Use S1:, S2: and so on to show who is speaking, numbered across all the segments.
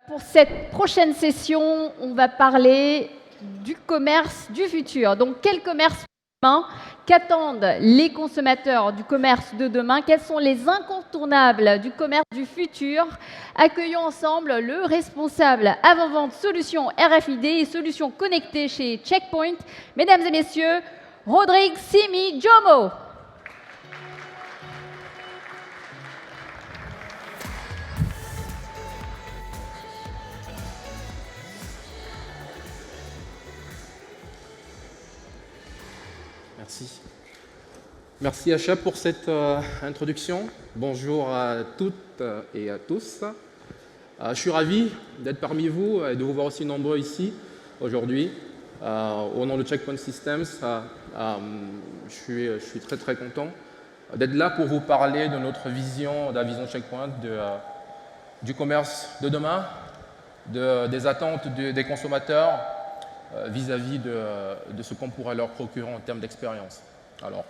S1: Pour cette prochaine session, on va parler du commerce du futur. Donc, quel commerce demain? Qu'attendent les consommateurs du commerce de demain? Quels sont les incontournables du commerce du futur? Accueillons ensemble le responsable avant-vente solutions RFID et solutions connectées chez Checkpoint, mesdames et messieurs, Rodrigue Simi Jomo.
S2: Merci. Merci Acha pour cette introduction. Bonjour à toutes et à tous. Je suis ravi d'être parmi vous et de vous voir aussi nombreux ici aujourd'hui. Au nom de Checkpoint Systems, je suis très content d'être là pour vous parler de notre vision, de la vision Checkpoint, du commerce de demain, des attentes des consommateurs vis-à-vis de ce qu'on pourrait leur procurer en termes d'expérience. Alors,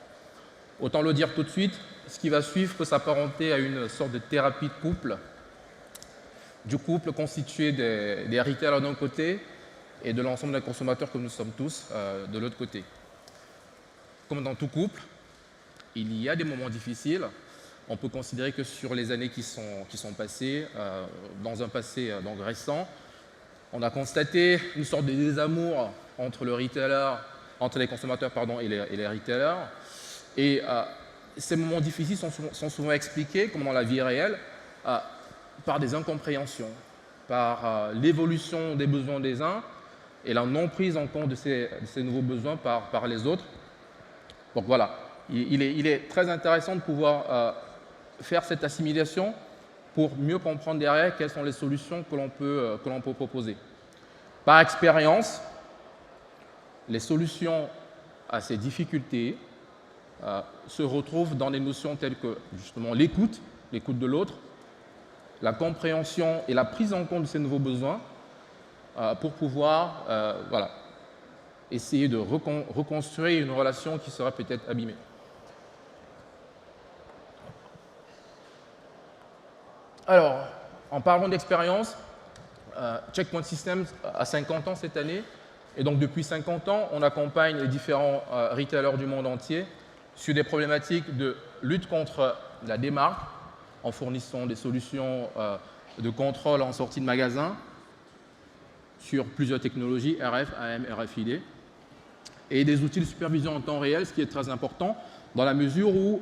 S2: autant le dire tout de suite, ce qui va suivre peut s'apparenter à une sorte de thérapie de couple, du couple constitué des retailers d'un côté et de l'ensemble des consommateurs que nous sommes tous de l'autre côté. Comme dans tout couple, il y a des moments difficiles. On peut considérer que sur les années qui sont passées, dans un passé donc récent, on a constaté une sorte de désamour entre les consommateurs et les retailers. Et ces moments difficiles sont souvent expliqués, comme dans la vie réelle, par des incompréhensions, par l'évolution des besoins des uns et la non prise en compte de ces nouveaux besoins par les autres. Donc voilà, il est très intéressant de pouvoir faire cette assimilation pour mieux comprendre derrière quelles sont les solutions que l'on peut proposer. Par expérience, les solutions à ces difficultés se retrouvent dans des notions telles que justement l'écoute de l'autre, la compréhension et la prise en compte de ces nouveaux besoins pour pouvoir essayer de reconstruire une relation qui sera peut-être abîmée. Alors, en parlant d'expérience, Checkpoint Systems a 50 ans cette année, et donc depuis 50 ans, on accompagne les différents retailers du monde entier sur des problématiques de lutte contre la démarque, en fournissant des solutions de contrôle en sortie de magasin sur plusieurs technologies, RF, AM, RFID, et des outils de supervision en temps réel, ce qui est très important, dans la mesure où,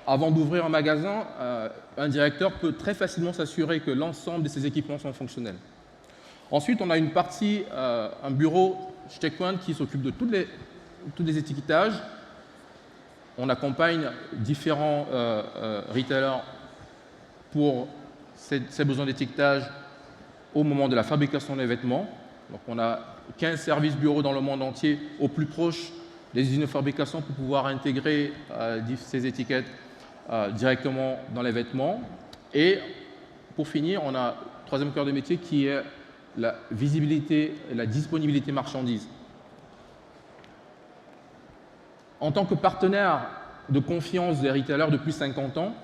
S2: avant d'ouvrir un magasin, un directeur peut très facilement s'assurer que l'ensemble de ses équipements sont fonctionnels. Ensuite, on a une partie, un bureau Checkpoint qui s'occupe de tous les étiquetages. On accompagne différents retailers pour ces besoins d'étiquetage au moment de la fabrication des vêtements. Donc, on a 15 services bureaux dans le monde entier au plus proche des usines de fabrication pour pouvoir intégrer ces étiquettes directement dans les vêtements. Et pour finir, on a le troisième cœur de métier qui est la visibilité et la disponibilité marchandises. En tant que partenaire de confiance des retailers depuis 50 ans,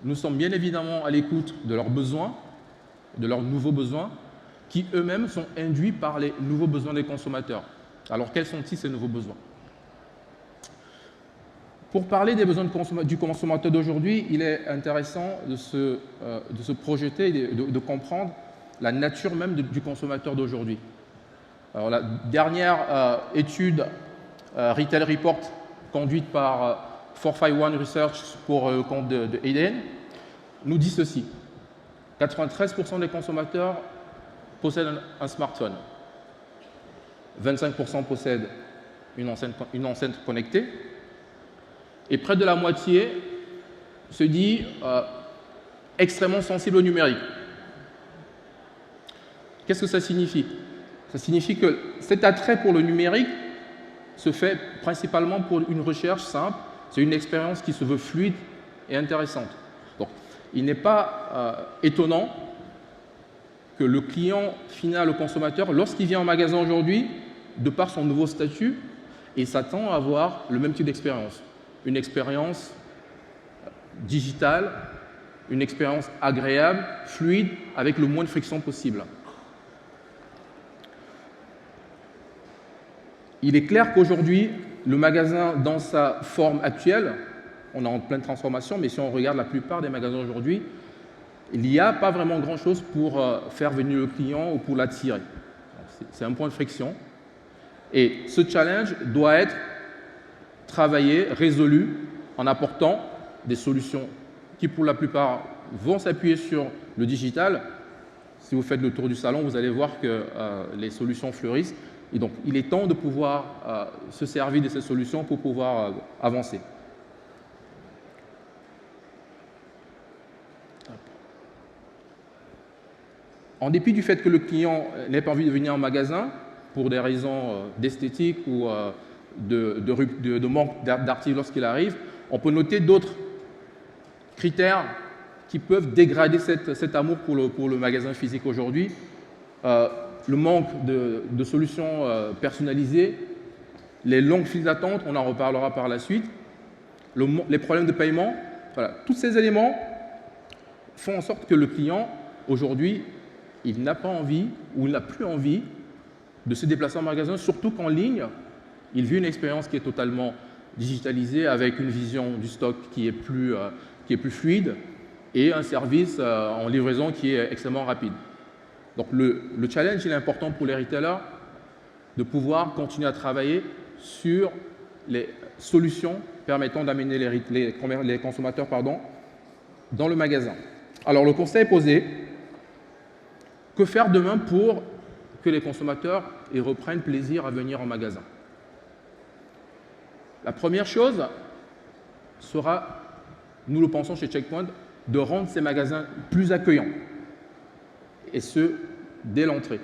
S2: nous sommes bien évidemment à l'écoute de leurs besoins, de leurs nouveaux besoins, qui eux-mêmes sont induits par les nouveaux besoins des consommateurs. Alors, quels sont-ils ces nouveaux besoins? Pour parler des besoins du consommateur d'aujourd'hui, il est intéressant de se projeter et de comprendre la nature même du consommateur d'aujourd'hui. Alors, la dernière étude Retail Report conduite par 451 Research pour le compte de Eden nous dit ceci. 93% des consommateurs possèdent un smartphone. 25% possèdent une enceinte connectée. Et près de la moitié se dit extrêmement sensible au numérique. Qu'est-ce que ça signifie? Ça signifie que cet attrait pour le numérique se fait principalement pour une recherche simple. C'est une expérience qui se veut fluide et intéressante. Donc, il n'est pas étonnant que le client final, le consommateur, lorsqu'il vient en magasin aujourd'hui, de par son nouveau statut, il s'attend à avoir le même type d'expérience. Une expérience digitale, une expérience agréable, fluide, avec le moins de friction possible. Il est clair qu'aujourd'hui, le magasin, dans sa forme actuelle, on est en pleine transformation, mais si on regarde la plupart des magasins aujourd'hui, il n'y a pas vraiment grand-chose pour faire venir le client ou pour l'attirer. C'est un point de friction. Et ce challenge doit être travaillé, résolu, en apportant des solutions qui, pour la plupart, vont s'appuyer sur le digital. Si vous faites le tour du salon, vous allez voir que les solutions fleurissent. Et donc, il est temps de pouvoir se servir de ces solutions pour pouvoir avancer. En dépit du fait que le client n'ait pas envie de venir en magasin pour des raisons d'esthétique ou de manque d'articles lorsqu'il arrive, on peut noter d'autres critères qui peuvent dégrader cet amour pour le magasin physique aujourd'hui. Le manque de solutions personnalisées, les longues files d'attente, on en reparlera par la suite, les problèmes de paiement. Voilà. Tous ces éléments font en sorte que le client, aujourd'hui, il n'a pas envie ou il n'a plus envie de se déplacer en magasin, surtout qu'en ligne, il vit une expérience qui est totalement digitalisée avec une vision du stock qui est plus fluide et un service en livraison qui est extrêmement rapide. Donc le challenge, il est important pour les retailers de pouvoir continuer à travailler sur les solutions permettant d'amener les consommateurs dans le magasin. Alors le constat est posé. Que faire demain pour que les consommateurs reprennent plaisir à venir en magasin? La première chose sera, nous le pensons chez Checkpoint, de rendre ces magasins plus accueillants, et ce, dès l'entrée.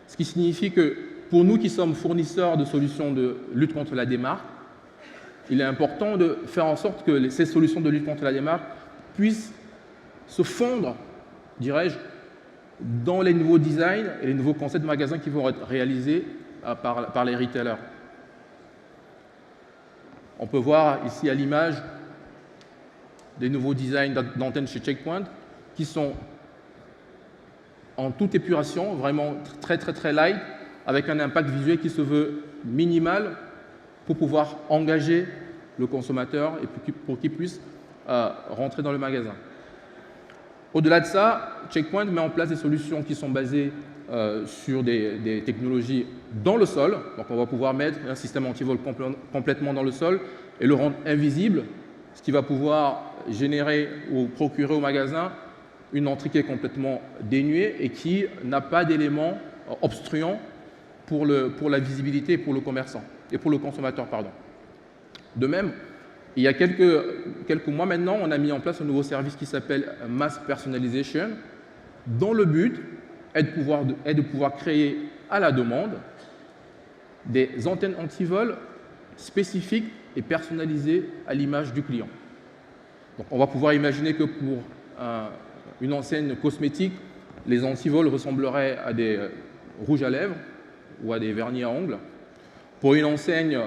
S2: Ce qui signifie que pour nous qui sommes fournisseurs de solutions de lutte contre la démarque, il est important de faire en sorte que ces solutions de lutte contre la démarque puissent se fondre, dirais-je, dans les nouveaux designs et les nouveaux concepts de magasins qui vont être réalisés par les retailers. On peut voir ici à l'image des nouveaux designs d'antennes chez Checkpoint qui sont en toute épuration, vraiment très très très light, avec un impact visuel qui se veut minimal pour pouvoir engager le consommateur et pour qu'il puisse rentrer dans le magasin. Au-delà de ça, Checkpoint met en place des solutions qui sont basées sur des technologies dans le sol. Donc on va pouvoir mettre un système anti-vol complètement dans le sol et le rendre invisible, ce qui va pouvoir générer ou procurer au magasin une entrée qui est complètement dénuée et qui n'a pas d'éléments obstruants pour la visibilité et pour le commerçant et pour le consommateur, pardon. De même, il y a quelques mois maintenant, on a mis en place un nouveau service qui s'appelle Mass Personalization, dont le but est de pouvoir créer à la demande des antennes anti-vol spécifiques et personnalisées à l'image du client. Donc, on va pouvoir imaginer que pour une enseigne cosmétique, les anti-vol ressembleraient à des rouges à lèvres ou à des vernis à ongles. Pour une enseigne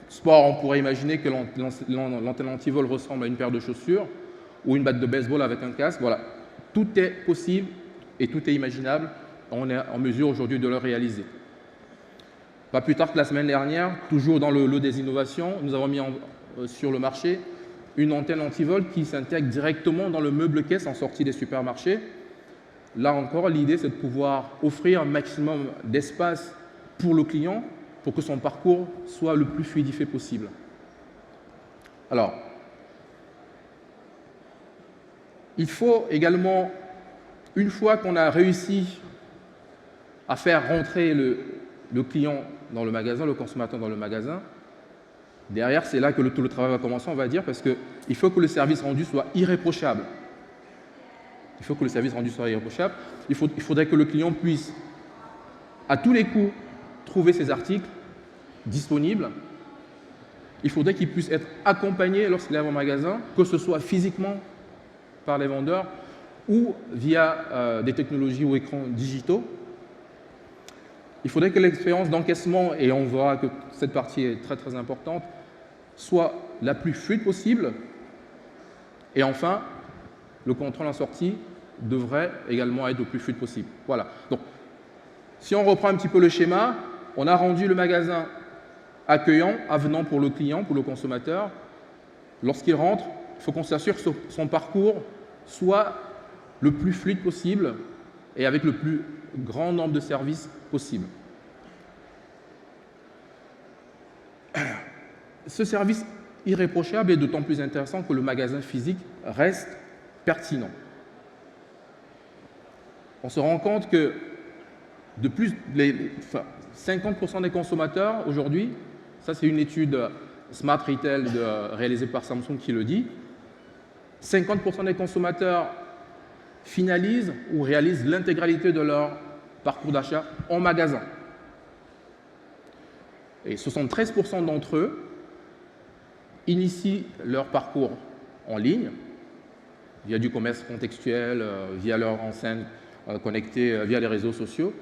S2: sport, on pourrait imaginer que l'antenne anti-vol ressemble à une paire de chaussures ou une batte de baseball avec un casque. Voilà, tout est possible et tout est imaginable. On est en mesure aujourd'hui de le réaliser. Pas plus tard que la semaine dernière, toujours dans le lot des innovations, nous avons mis sur le marché une antenne anti-vol qui s'intègre directement dans le meuble-caisse en sortie des supermarchés. Là encore, l'idée, c'est de pouvoir offrir un maximum d'espace pour le client pour que son parcours soit le plus fluidifié possible. Alors, il faut également, une fois qu'on a réussi à faire rentrer le client dans le magasin, le consommateur dans le magasin, derrière, c'est là que tout le travail va commencer, on va dire, parce qu'il faut que le service rendu soit irréprochable. Il faut que le service rendu soit irréprochable. Il faudrait que le client puisse, à tous les coups, trouver ses articles disponibles. Il faudrait qu'il puisse être accompagné lorsqu'il arrive au magasin, que ce soit physiquement par les vendeurs ou via des technologies ou écrans digitaux. Il faudrait que l'expérience d'encaissement, et on verra que cette partie est très très importante, soit la plus fluide possible. Et enfin, le contrôle en sortie devrait également être le plus fluide possible. Voilà. Donc, si on reprend un petit peu le schéma, on a rendu le magasin accueillant, avenant pour le client, pour le consommateur. Lorsqu'il rentre, il faut qu'on s'assure que son parcours soit le plus fluide possible et avec le plus grand nombre de services possible. Ce service irréprochable est d'autant plus intéressant que le magasin physique reste pertinent. On se rend compte que 50% des consommateurs aujourd'hui, ça c'est une étude Smart Retail réalisée par Samsung qui le dit, 50% des consommateurs finalisent ou réalisent l'intégralité de leur parcours d'achat en magasin. Et 73% d'entre eux initient leur parcours en ligne, via du commerce contextuel, via leur enseigne connectée, via les réseaux sociaux,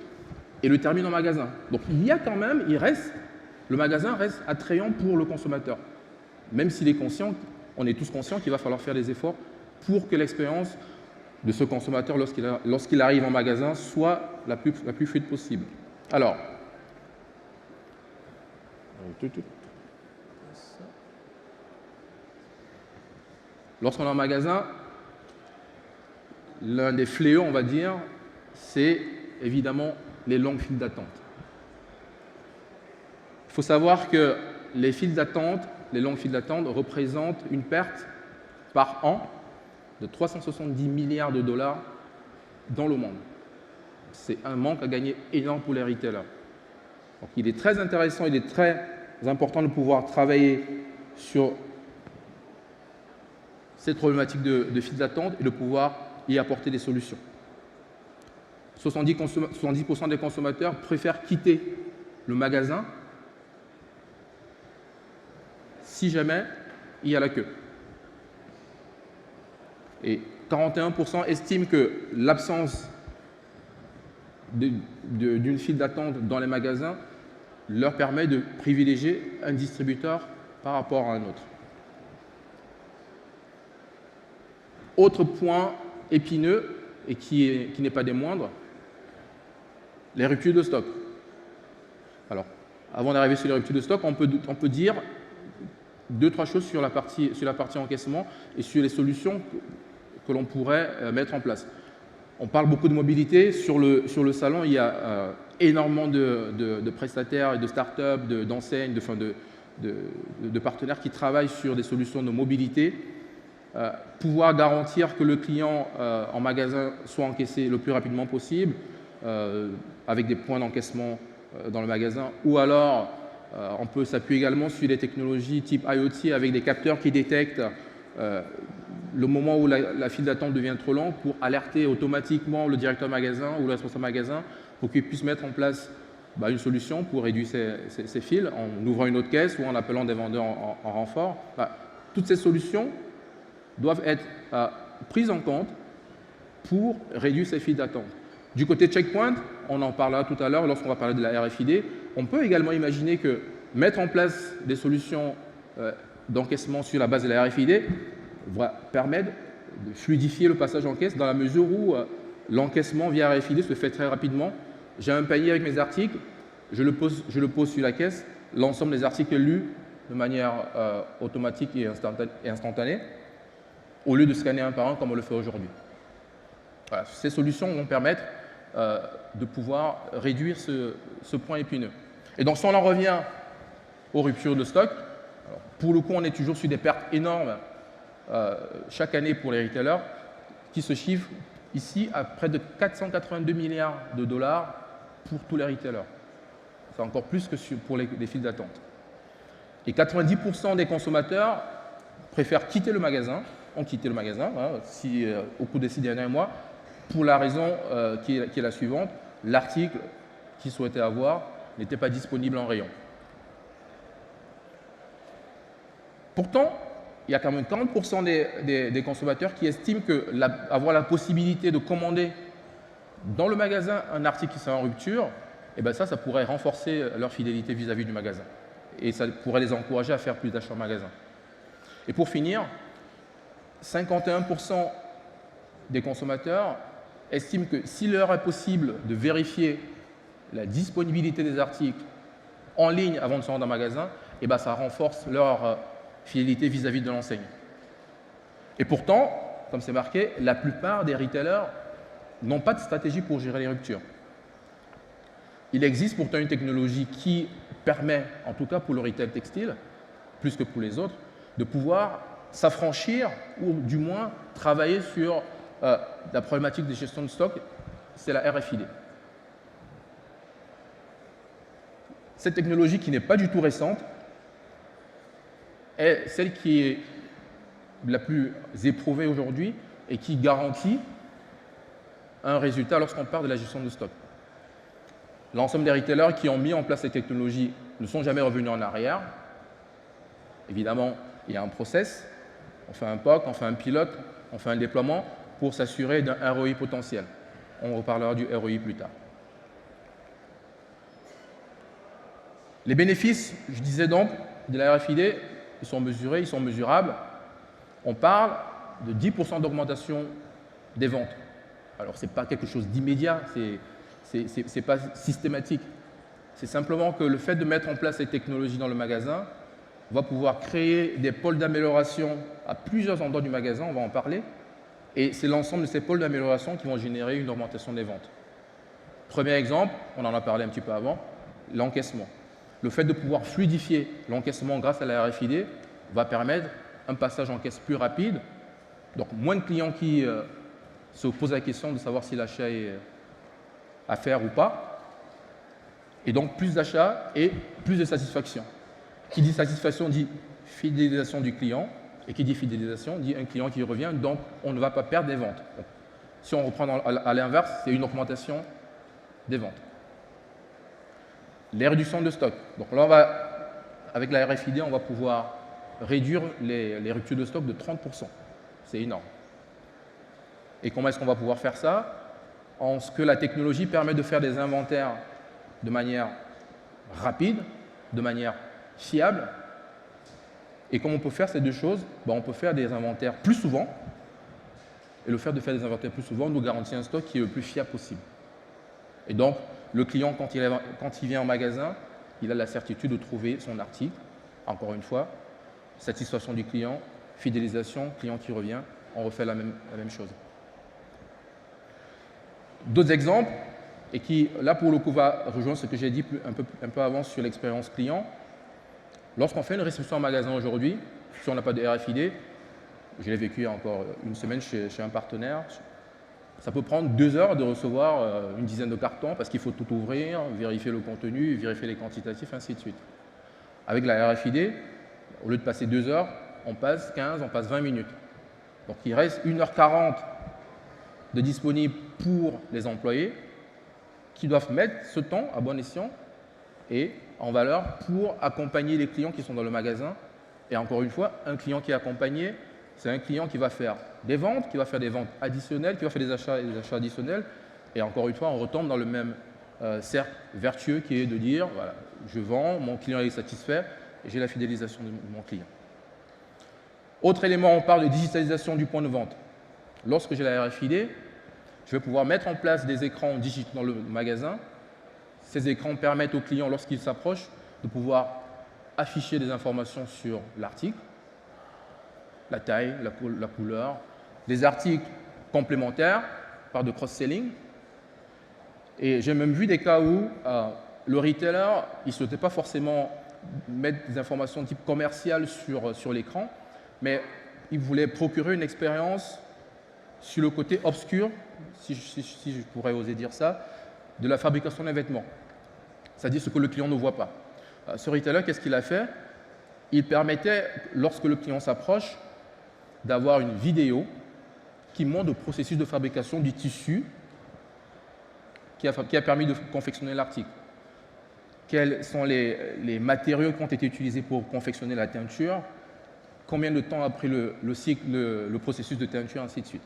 S2: et le terminent en magasin. Donc il y a quand même, le magasin reste attrayant pour le consommateur, même s'il est conscient, on est tous conscients qu'il va falloir faire des efforts pour que l'expérience de ce consommateur lorsqu'il arrive en magasin soit la plus fluide possible. Alors, lorsqu'on est en magasin, l'un des fléaux, on va dire, c'est évidemment les longues files d'attente. Il faut savoir que les longues files d'attente représentent une perte par an de 370 milliards de dollars dans le monde. C'est un manque à gagner énorme pour les retailers. Donc il est très intéressant, il est très important de pouvoir travailler sur cette problématique de files d'attente et de pouvoir y apporter des solutions. 70% des consommateurs préfèrent quitter le magasin si jamais il y a la queue. Et 41% estiment que l'absence d'une file d'attente dans les magasins leur permet de privilégier un distributeur par rapport à un autre. Autre point épineux, et qui n'est pas des moindres, les ruptures de stock. Alors, avant d'arriver sur les ruptures de stock, on peut dire 2-3 choses sur la partie encaissement et sur les solutions que l'on pourrait mettre en place. On parle beaucoup de mobilité. Sur le salon, il y a énormément de prestataires et de start-up, d'enseignes, de partenaires qui travaillent sur des solutions de mobilité. Pouvoir garantir que le client en magasin soit encaissé le plus rapidement possible, avec des points d'encaissement dans le magasin, ou alors on peut s'appuyer également sur des technologies type IoT avec des capteurs qui détectent le moment où la file d'attente devient trop longue pour alerter automatiquement le directeur magasin ou le responsable magasin pour qu'il puisse mettre en place une solution pour réduire ces files en ouvrant une autre caisse ou en appelant des vendeurs en renfort. Toutes ces solutions doivent être prises en compte pour réduire ces files d'attente. Du côté Checkpoint, on en parlera tout à l'heure lorsqu'on va parler de la RFID, on peut également imaginer que mettre en place des solutions d'encaissement sur la base de la RFID va permettre de fluidifier le passage en caisse dans la mesure où l'encaissement via RFID se fait très rapidement. J'ai un panier avec mes articles, je le pose sur la caisse, l'ensemble des articles est lu de manière automatique et instantanée, au lieu de scanner un par un comme on le fait aujourd'hui. Voilà, ces solutions vont permettre de pouvoir réduire ce point épineux. Et donc, si on en revient aux ruptures de stock, alors, pour le coup, on est toujours sur des pertes énormes chaque année pour les retailers, qui se chiffrent ici à près de 482 milliards de dollars pour tous les retailers. C'est encore plus que pour les files d'attente. Et 90% des consommateurs préfèrent quitter le magasin, au cours des 6 derniers mois, pour la raison qui est la suivante: l'article qu'ils souhaitaient avoir n'était pas disponible en rayon. Pourtant, il y a quand même 40% des consommateurs qui estiment qu'avoir la possibilité de commander dans le magasin un article qui sera en rupture, ça pourrait renforcer leur fidélité vis-à-vis du magasin. Et ça pourrait les encourager à faire plus d'achats en magasin. Et pour finir, 51% des consommateurs estiment que s'il leur est possible de vérifier la disponibilité des articles en ligne avant de se rendre en magasin, et ben, ça renforce leur fidélité vis-à-vis de l'enseigne. Et pourtant, comme c'est marqué, la plupart des retailers n'ont pas de stratégie pour gérer les ruptures. Il existe pourtant une technologie qui permet, en tout cas pour le retail textile, plus que pour les autres, de pouvoir s'affranchir ou du moins travailler sur la problématique de gestion de stock, c'est la RFID. Cette technologie qui n'est pas du tout récente est celle qui est la plus éprouvée aujourd'hui et qui garantit un résultat lorsqu'on parle de la gestion de stock. L'ensemble des retailers qui ont mis en place cette technologie ne sont jamais revenus en arrière. Évidemment, il y a un process, on fait un POC, on fait un pilote, on fait un déploiement pour s'assurer d'un ROI potentiel. On reparlera du ROI plus tard. Les bénéfices, je disais donc, de la RFID, ils sont mesurés, ils sont mesurables. On parle de 10% d'augmentation des ventes. Alors, ce n'est pas quelque chose d'immédiat, ce n'est pas systématique. C'est simplement que le fait de mettre en place ces technologies dans le magasin va pouvoir créer des pôles d'amélioration à plusieurs endroits du magasin, on va en parler, et c'est l'ensemble de ces pôles d'amélioration qui vont générer une augmentation des ventes. Premier exemple, on en a parlé un petit peu avant, l'encaissement. Le fait de pouvoir fluidifier l'encaissement grâce à la RFID va permettre un passage en caisse plus rapide, donc moins de clients qui se posent la question de savoir si l'achat est à faire ou pas, et donc plus d'achats et plus de satisfaction. Qui dit satisfaction dit fidélisation du client, et qui dit fidélisation dit un client qui revient, donc on ne va pas perdre des ventes. Donc, si on reprend à l'inverse, c'est une augmentation des ventes. Les réductions de stock. Donc là, avec la RFID, on va pouvoir réduire les ruptures de stock de 30%. C'est énorme. Et comment est-ce qu'on va pouvoir faire ça? En ce que la technologie permet de faire des inventaires de manière rapide, de manière fiable. Et comme on peut faire ces deux choses, on peut faire des inventaires plus souvent. Et le fait de faire des inventaires plus souvent nous garantit un stock qui est le plus fiable possible. Et donc, le client, quand il vient en magasin, il a la certitude de trouver son article. Encore une fois, satisfaction du client, fidélisation, client qui revient, on refait la même chose. D'autres exemples, et qui, là, pour le coup, va rejoindre ce que j'ai dit un peu avant sur l'expérience client. Lorsqu'on fait une réception en magasin aujourd'hui, si on n'a pas de RFID, je l'ai vécu il y a encore une semaine chez un partenaire, ça peut prendre 2 heures de recevoir une dizaine de cartons parce qu'il faut tout ouvrir, vérifier le contenu, vérifier les quantitatifs, ainsi de suite. Avec la RFID, au lieu de passer 2 heures, on passe 15, on passe 20 minutes. Donc il reste 1h40 de disponible pour les employés qui doivent mettre ce temps à bon escient et en valeur pour accompagner les clients qui sont dans le magasin. Et encore une fois, un client qui est accompagné, c'est un client qui va faire des ventes, qui va faire des ventes additionnelles, qui va faire des achats et des achats additionnels. Et encore une fois, on retombe dans le même cercle vertueux qui est de dire, voilà, je vends, mon client est satisfait et j'ai la fidélisation de mon client. Autre élément, on parle de digitalisation du point de vente. Lorsque j'ai la RFID, je vais pouvoir mettre en place des écrans digitaux dans le magasin. Ces écrans permettent aux clients, lorsqu'ils s'approchent, de pouvoir afficher des informations sur l'article, la taille, la couleur, des articles complémentaires par de cross-selling. Et j'ai même vu des cas où le retailer, il ne souhaitait pas forcément mettre des informations de type commercial sur l'écran, mais il voulait procurer une expérience sur le côté obscur, si je pourrais oser dire ça, de la fabrication d'un vêtement. C'est-à-dire ce que le client ne voit pas. Ce retailer, qu'est-ce qu'il a fait? Il permettait, lorsque le client s'approche, d'avoir une vidéo qui montre le processus de fabrication du tissu qui a permis de confectionner l'article. Quels sont les matériaux qui ont été utilisés pour confectionner la teinture, combien de temps a pris le cycle, le processus de teinture, ainsi de suite.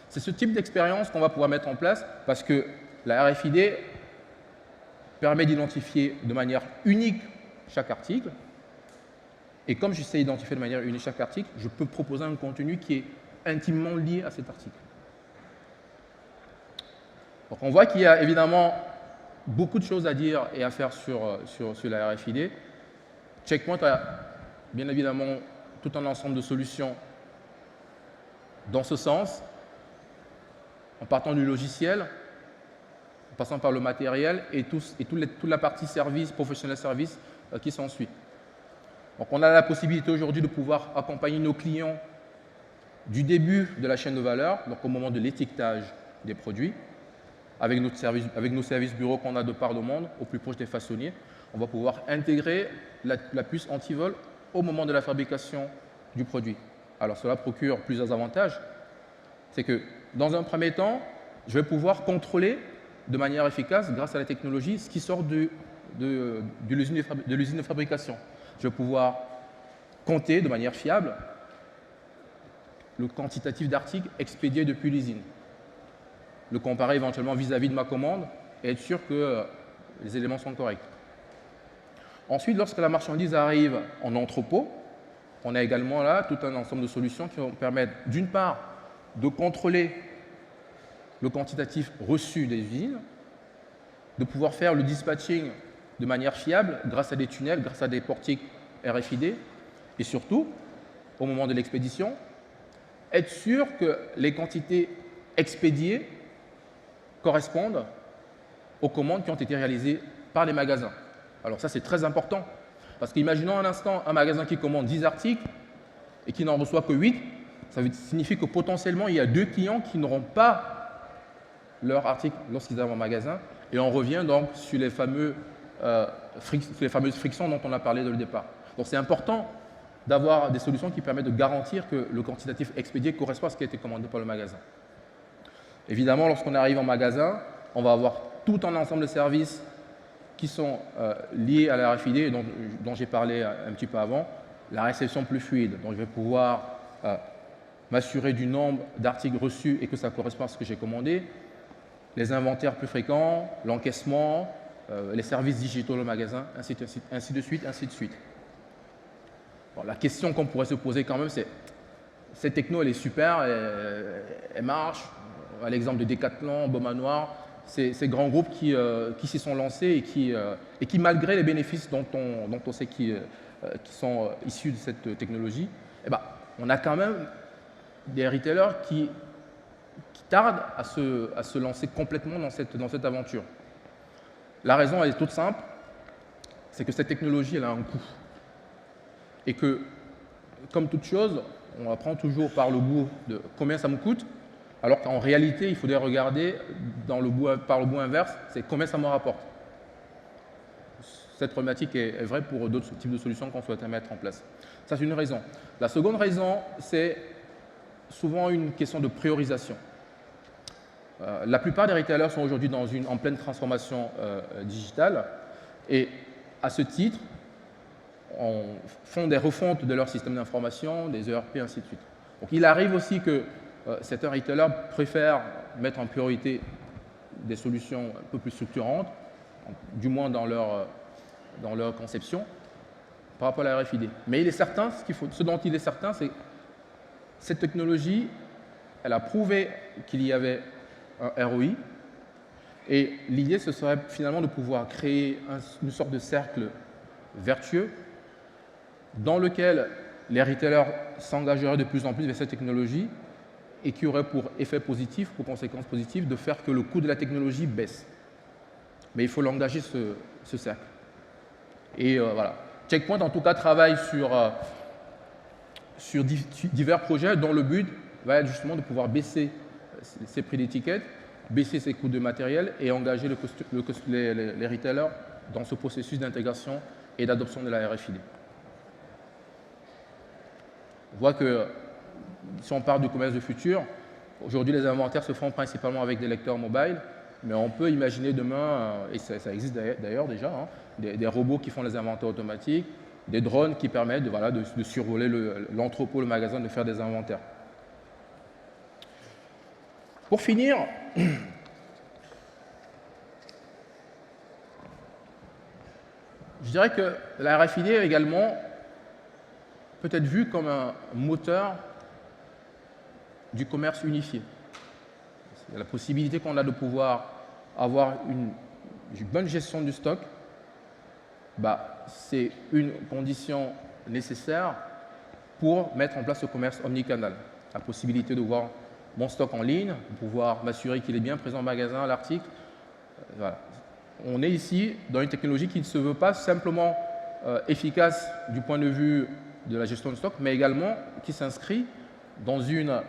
S2: C'est ce type d'expérience qu'on va pouvoir mettre en place parce que la RFID permet d'identifier de manière unique chaque article. Et comme je sais identifier de manière unique chaque article, je peux proposer un contenu qui est intimement lié à cet article. Donc on voit qu'il y a évidemment beaucoup de choses à dire et à faire sur la RFID. Checkpoint a bien évidemment tout un ensemble de solutions dans ce sens, en partant du logiciel, en passant par le matériel et toute la partie service, professionnel service qui s'ensuit. Donc on a la possibilité aujourd'hui de pouvoir accompagner nos clients du début de la chaîne de valeur, donc au moment de l'étiquetage des produits, avec nos services bureaux qu'on a de par le monde, au plus proche des façonniers. On va pouvoir intégrer la puce anti-vol au moment de la fabrication du produit. Alors cela procure plusieurs avantages. C'est que dans un premier temps, je vais pouvoir contrôler de manière efficace, grâce à la technologie, ce qui sort de l'usine de fabrication. Je vais pouvoir compter de manière fiable le quantitatif d'articles expédiés depuis l'usine, le comparer éventuellement vis-à-vis de ma commande et être sûr que les éléments sont corrects. Ensuite, lorsque la marchandise arrive en entrepôt, on a également là tout un ensemble de solutions qui vont permettre d'une part de contrôler le quantitatif reçu des usines, de pouvoir faire le dispatching de manière fiable grâce à des tunnels, grâce à des portiques RFID et surtout, au moment de l'expédition, être sûr que les quantités expédiées correspondent aux commandes qui ont été réalisées par les magasins. Alors ça, c'est très important, parce qu'imaginons un instant un magasin qui commande 10 articles et qui n'en reçoit que 8, ça signifie que potentiellement, il y a 2 clients qui n'auront pas leur article lorsqu'ils arrivent en magasin, et on revient donc sur les fameuses frictions dont on a parlé dès le départ. Donc c'est important d'avoir des solutions qui permettent de garantir que le quantitatif expédié correspond à ce qui a été commandé par le magasin. Évidemment, lorsqu'on arrive en magasin, on va avoir tout un ensemble de services qui sont liés à la RFID, dont j'ai parlé un petit peu avant, la réception plus fluide. Donc je vais pouvoir m'assurer du nombre d'articles reçus et que ça correspond à ce que j'ai commandé, les inventaires plus fréquents, l'encaissement, les services digitaux au magasin, ainsi de suite. Bon, la question qu'on pourrait se poser quand même, c'est cette techno, elle est super, elle marche. À l'exemple de Decathlon, Beaumanoir, ces grands groupes qui s'y sont lancés et qui, malgré les bénéfices dont on sait qui sont issus de cette technologie, eh ben, on a quand même des retailers qui tardent à se lancer complètement dans cette aventure. La raison, elle est toute simple, c'est que cette technologie, elle a un coût. Et que, comme toute chose, on apprend toujours par le bout de combien ça me coûte, alors qu'en réalité, il faudrait regarder par le bout inverse, c'est combien ça me rapporte. Cette problématique est vraie pour d'autres types de solutions qu'on souhaite mettre en place. Ça, c'est une raison. La seconde raison, c'est souvent une question de priorisation. La plupart des retailers sont aujourd'hui en pleine transformation digitale et à ce titre, font des refontes de leur système d'information, des ERP, ainsi de suite. Donc il arrive aussi que certains retailers préfèrent mettre en priorité des solutions un peu plus structurantes, du moins dans leur conception, par rapport à la RFID. Mais il est certain, ce dont il est certain, c'est que cette technologie, elle a prouvé qu'il y avait un ROI, et l'idée, ce serait finalement de pouvoir créer une sorte de cercle vertueux dans lequel les retailers s'engageraient de plus en plus vers cette technologie et qui aurait pour effet positif, pour conséquence positive, de faire que le coût de la technologie baisse. Mais il faut l'engager, ce cercle. Et voilà. Checkpoint, en tout cas, travaille sur divers projets dont le but va être justement de pouvoir baisser ses prix d'étiquette, baisser ses coûts de matériel et engager les retailers dans ce processus d'intégration et d'adoption de la RFID. On voit que si on parle du commerce du futur, aujourd'hui les inventaires se font principalement avec des lecteurs mobiles, mais on peut imaginer demain, et ça existe d'ailleurs déjà, hein, des robots qui font les inventaires automatiques, des drones qui permettent de survoler l'entrepôt, le magasin, de faire des inventaires. Pour finir, je dirais que la RFID est également peut être vue comme un moteur du commerce unifié. La possibilité qu'on a de pouvoir avoir une bonne gestion du stock, c'est une condition nécessaire pour mettre en place ce commerce omnicanal. La possibilité de voir mon stock en ligne, pouvoir m'assurer qu'il est bien présent au magasin, l'article. Voilà. On est ici dans une technologie qui ne se veut pas simplement efficace du point de vue de la gestion de stock, mais également qui s'inscrit dans une,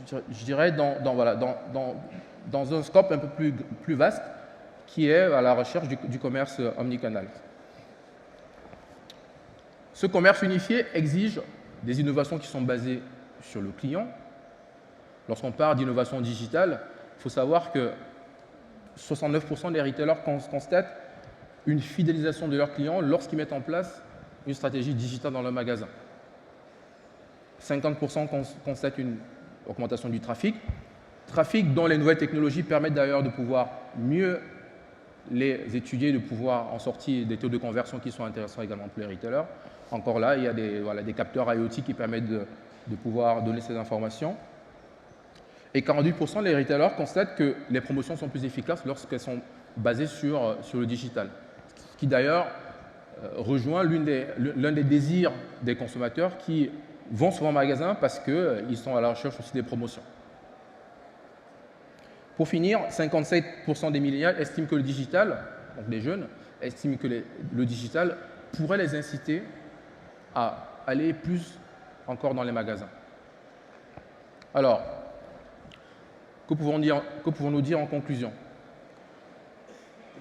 S2: je dirais, dans un scope un peu plus vaste, qui est à la recherche du commerce omnicanal. Ce commerce unifié exige des innovations qui sont basées sur le client. Lorsqu'on parle d'innovation digitale, il faut savoir que 69% des retailers constatent une fidélisation de leurs clients lorsqu'ils mettent en place une stratégie digitale dans leur magasin. 50% constatent une augmentation du trafic dont les nouvelles technologies permettent d'ailleurs de pouvoir mieux les étudier, de pouvoir en sortir des taux de conversion qui sont intéressants également pour les retailers. Encore là, il y a des capteurs IoT qui permettent de pouvoir donner ces informations. Et 48% des retailers constatent que les promotions sont plus efficaces lorsqu'elles sont basées sur le digital. Ce qui d'ailleurs rejoint l'un des désirs des consommateurs qui vont souvent au magasin parce qu'ils sont à la recherche aussi des promotions. Pour finir, 57% des millénials estiment que le digital, donc les jeunes, estiment que le digital pourrait les inciter à aller plus encore dans les magasins. Alors, que pouvons-nous dire en conclusion?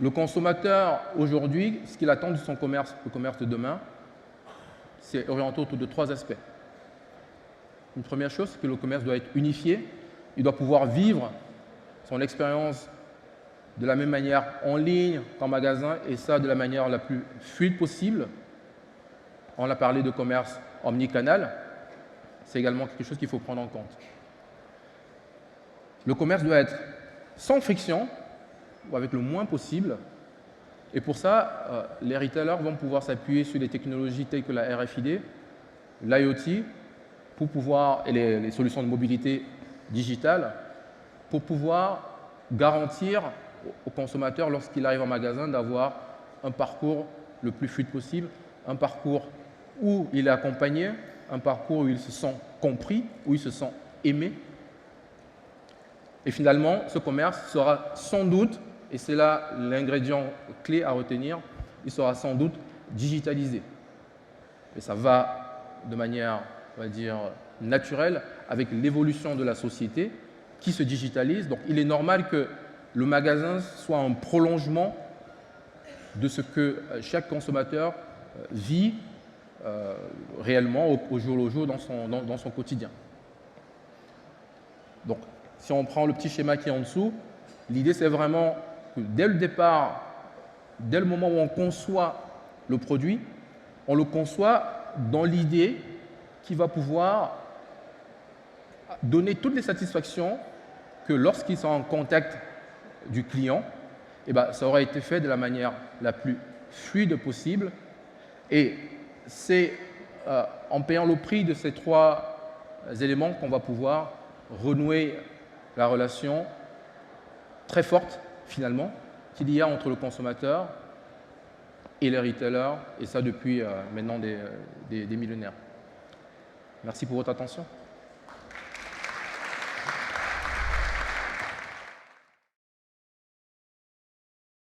S2: Le consommateur aujourd'hui, ce qu'il attend de son commerce, le commerce de demain, c'est orienté autour de 3 aspects. Une première chose, c'est que le commerce doit être unifié. Il doit pouvoir vivre son expérience de la même manière en ligne qu'en magasin, et ça de la manière la plus fluide possible. On a parlé de commerce omnicanal, c'est également quelque chose qu'il faut prendre en compte. Le commerce doit être sans friction, ou avec le moins possible, et pour ça, les retailers vont pouvoir s'appuyer sur des technologies telles que la RFID, l'IoT, pour pouvoir, et les solutions de mobilité digitale, pour pouvoir garantir au consommateur, lorsqu'il arrive en magasin, d'avoir un parcours le plus fluide possible, un parcours où il est accompagné, un parcours où il se sent compris, où il se sent aimé. Et finalement, ce commerce sera sans doute, et c'est là l'ingrédient clé à retenir, il sera sans doute digitalisé. Et ça va de manière, on va dire, naturelle avec l'évolution de la société qui se digitalise. Donc il est normal que le magasin soit un prolongement de ce que chaque consommateur vit réellement au jour le jour dans son quotidien. Donc si on prend le petit schéma qui est en dessous, l'idée c'est vraiment que dès le départ, dès le moment où on conçoit le produit, on le conçoit dans l'idée qui va pouvoir donner toutes les satisfactions que lorsqu'ils sont en contact du client, ça aura été fait de la manière la plus fluide possible. Et c'est en payant le prix de ces 3 éléments qu'on va pouvoir renouer la relation très forte, finalement, qu'il y a entre le consommateur et les retailers, et ça depuis maintenant des millénaires. Merci pour votre attention.